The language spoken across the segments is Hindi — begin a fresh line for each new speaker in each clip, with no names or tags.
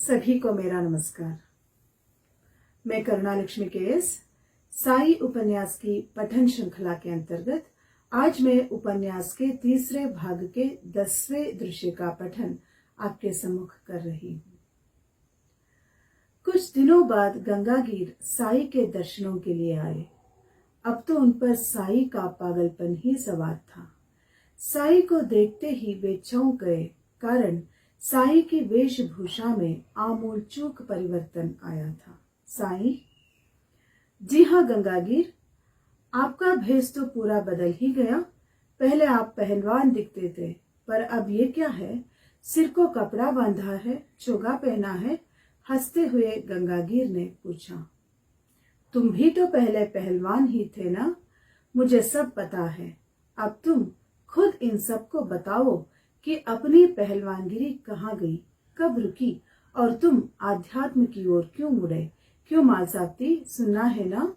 सभी को मेरा नमस्कार। मैं करुणा लक्ष्मी केएस साई उपन्यास की पठन श्रृंखला के अंतर्गत आज मैं उपन्यास के तीसरे भाग के 10वें दृश्य का पठन आपके सम्मुख कर रही हूँ। कुछ दिनों बाद गंगागीर साई के दर्शनों के लिए आए। अब तो उन पर साई का पागलपन ही सवार था। साई को देखते ही वे चौंक गए, कारण साई की वेशभूषा में आमूलचूक परिवर्तन आया था। साई? जी हाँ गंगागीर, आपका भेष तो पूरा बदल ही गया। पहले आप पहलवान दिखते थे, पर अब ये क्या है? सिर को कपड़ा बांधा है, चोगा पहना है? हंसते हुए गंगागीर ने पूछा। तुम भी तो पहले पहलवान ही थे ना? मुझे सब पता है। अब तुम खुद इन सबको बताओ कि अपनी पहलवानगिरी कहाँ गई, कब रुकी और तुम आध्यात्म की ओर क्यों मुड़े? क्यों मालसावती, सुनना है ना?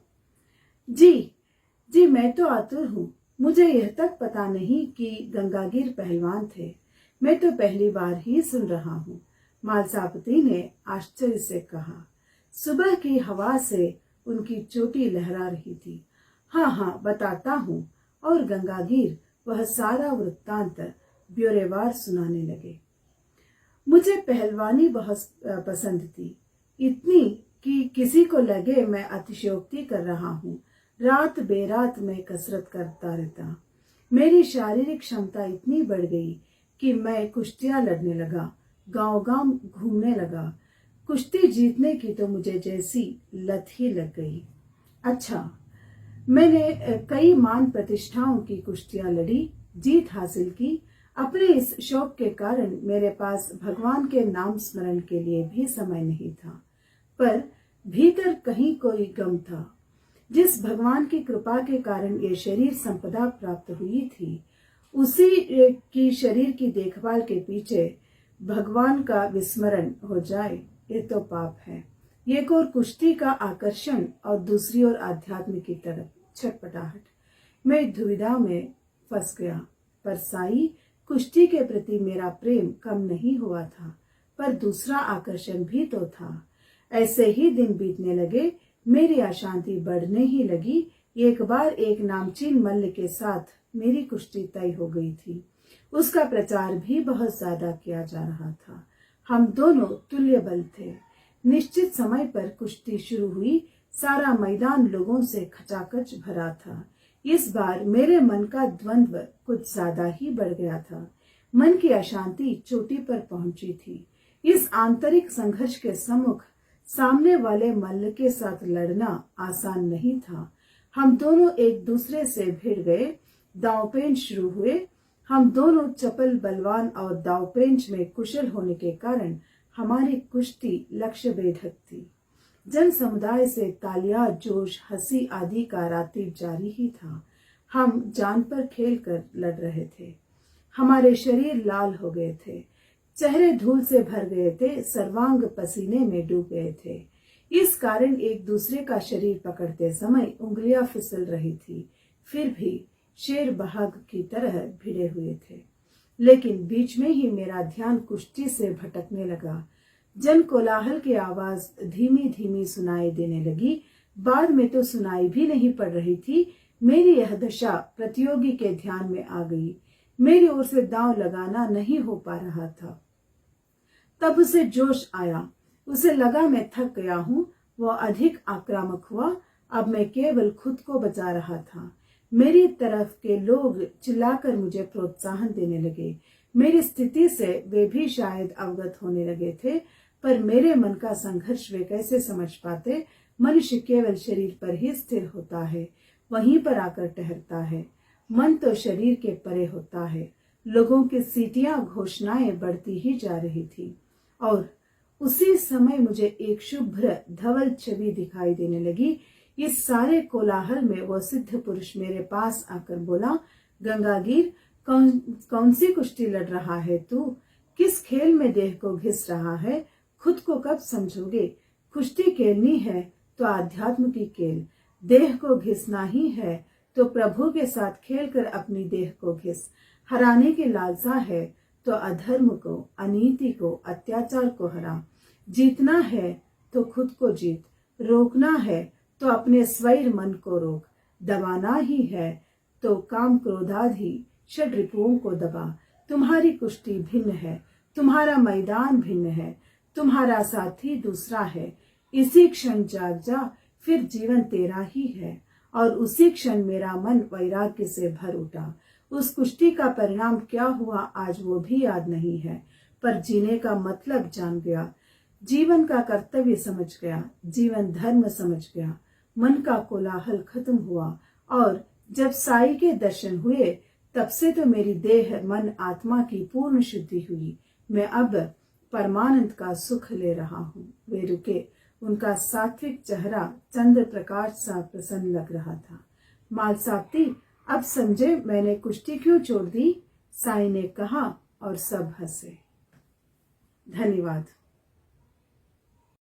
जी, मैं तो आतुर हूँ। मुझे यह तक पता नहीं कि गंगागीर पहलवान थे। मैं तो पहली बार ही सुन रहा हूँ, मालसावती ने आश्चर्य से कहा। सुबह की हवा से उनकी चोटी लहरा रही थी। हाँ, बताता हूँ। और गंगागीर वह सारा वृत्तांत ब्यौरेवार सुनाने लगे। मुझे पहलवानी बहुत पसंद थी, इतनी कि किसी को लगे मैं अतिशयोक्ति कर रहा हूँ। रात बेरात मैं कसरत करता रहता। मेरी शारीरिक क्षमता इतनी बढ़ गई कि मैं कुश्तियां लड़ने लगा, गांव-गांव घूमने लगा। कुश्ती जीतने की तो मुझे जैसी लत ही लग गई। अच्छा, मैंने कई मान प्रतिष्ठाओं की कुश्तियां लड़ी, जीत हासिल की। अपने इस शौक के कारण मेरे पास भगवान के नाम स्मरण के लिए भी समय नहीं था, पर भीतर कहीं कोई गम था। जिस भगवान की कृपा के कारण ये शरीर संपदा प्राप्त हुई थी, उसी की शरीर की देखभाल के पीछे भगवान का विस्मरण हो जाए, ये तो पाप है। एक और कुश्ती का आकर्षण और दूसरी ओर आध्यात्म की तरफ छटपटाहट। मैं दुविधा में फंस गया। पर साई, कुश्ती के प्रति मेरा प्रेम कम नहीं हुआ था, पर दूसरा आकर्षण भी तो था। ऐसे ही दिन बीतने लगे, मेरी अशांति बढ़ने ही लगी। एक बार एक नामचीन मल्ल के साथ मेरी कुश्ती तय हो गई थी। उसका प्रचार भी बहुत ज्यादा किया जा रहा था। हम दोनों तुल्य बल थे। निश्चित समय पर कुश्ती शुरू हुई। सारा मैदान लोगों से खचाखच भरा था। इस बार मेरे मन का द्वंद्व कुछ ज्यादा ही बढ़ गया था। मन की अशांति चोटी पर पहुंची थी। इस आंतरिक संघर्ष के सम्मुख सामने वाले मल्ल के साथ लड़ना आसान नहीं था। हम दोनों एक दूसरे से भिड़ गए। दांवपेंच शुरू हुए। हम दोनों चपल, बलवान और दांवपेंच में कुशल होने के कारण हमारी कुश्ती लक्ष्य भेदक थी। जन समुदाय से तालियां, जोश, हंसी आदि का रातीब जारी ही था। हम जान पर खेल कर लड़ रहे थे। हमारे शरीर लाल हो गए थे, चेहरे धूल से भर गए थे, सर्वांग पसीने में डूब गए थे। इस कारण एक दूसरे का शरीर पकड़ते समय उंगलियां फिसल रही थी। फिर भी शेर बहाग की तरह भिड़े हुए थे। लेकिन बीच में ही मेरा ध्यान कुश्ती से भटकने लगा। जन कोलाहल की आवाज धीमी धीमी सुनाई देने लगी। बाद में तो सुनाई भी नहीं पड़ रही थी। मेरी यह दशा प्रतियोगी के ध्यान में आ गई। मेरी ओर से दांव लगाना नहीं हो पा रहा था। तब उसे जोश आया। उसे लगा मैं थक गया हूँ। वह अधिक आक्रामक हुआ। अब मैं केवल खुद को बचा रहा था। मेरी तरफ के लोग चिल्लाकर मुझे प्रोत्साहन देने लगे। मेरी स्थिति से वे भी शायद अवगत होने लगे थे, पर मेरे मन का संघर्ष वे कैसे समझ पाते? मनुष्य केवल शरीर पर ही स्थिर होता है, वहीं पर आकर ठहरता है। मन तो शरीर के परे होता है। लोगों की सीटियां, घोषणाएं बढ़ती ही जा रही थी और उसी समय मुझे एक शुभ्र धवल छवि दिखाई देने लगी। इस सारे कोलाहल में वो सिद्ध पुरुष मेरे पास आकर बोला, गंगागीर, कौन सी कुश्ती लड़ रहा है तू? किस खेल में देह को घिस रहा है? खुद को कब समझोगे? कुश्ती खेलनी है तो आध्यात्म की खेल। देह को घिसना ही है तो प्रभु के साथ खेलकर अपनी देह को घिस। हराने की लालसा है तो अधर्म को, अनीति को, अत्याचार को हरा। जीतना है तो खुद को जीत, रोकना है तो अपने स्वैर मन को रोक, दबाना ही है तो काम क्रोधादि षड रिपुओं को दबा। तुम्हारी कुश्ती भिन्न है, तुम्हारा मैदान भिन्न है, तुम्हारा साथी दूसरा है। इसी क्षण जाग जा, फिर जीवन तेरा ही है। और उसी क्षण मेरा मन वैराग्य से भर उठा। उस कुश्ती का परिणाम क्या हुआ आज वो भी याद नहीं है, पर जीने का मतलब जान गया, जीवन का कर्तव्य समझ गया, जीवन धर्म समझ गया। मन का कोलाहल खत्म हुआ और जब साई के दर्शन हुए तब से तो मेरी देह मन आत्मा की पूर्ण शुद्धि हुई। मैं अब परमानंद का सुख ले रहा हूँ। वे रुके, उनका सात्विक चेहरा चंद्र प्रकाश सा प्रसन्न लग रहा था। मालसापती, अब समझे मैंने कुश्ती क्यों छोड़ दी, साई ने कहा और सब हंसे। धन्यवाद।